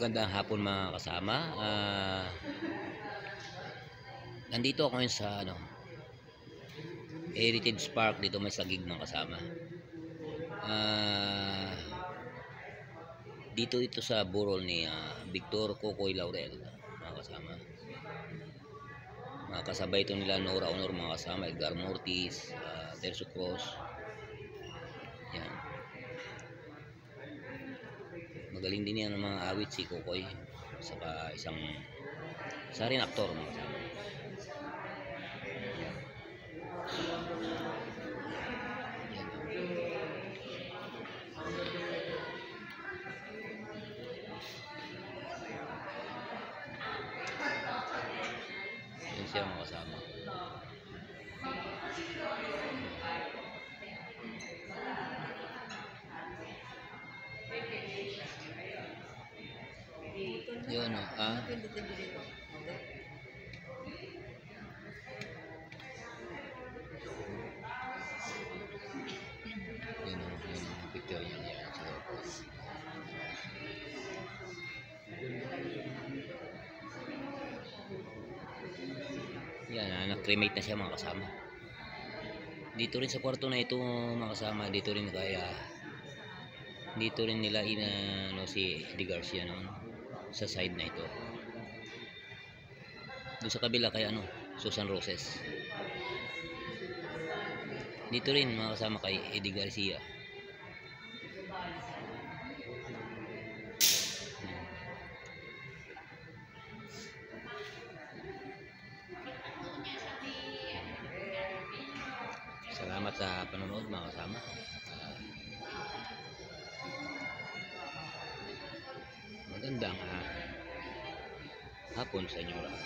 Magandang hapon mga kasama. Nandito ako ngayon sa Heritage Park dito may Sagig mga kasama. Dito ito sa burol ni Victor Cocoy Laurel mga kasama. Mga kasabay ito nila Nora Honor mga kasama, Edgar Mortis, Terzo Cruz. Yan. Magaling din yan ng mga awit si Cocoy. Saka isa rin aktor mga kasama. Yan siya mga kasama. Yun o. Yun o. Yun o. Picture yun. Yan. Nag-cremate na siya mga kasama. Dito rin sa kwarto na ito mga kasama. Dito rin nila si Eddie Garcia noon sa side na ito. Doon sa kabila kay Susan Roses. Dito rin mga kasama kay Eddie Garcia. Salamat sa panonood mga kasama. Magandang hapon sa inyo lahat.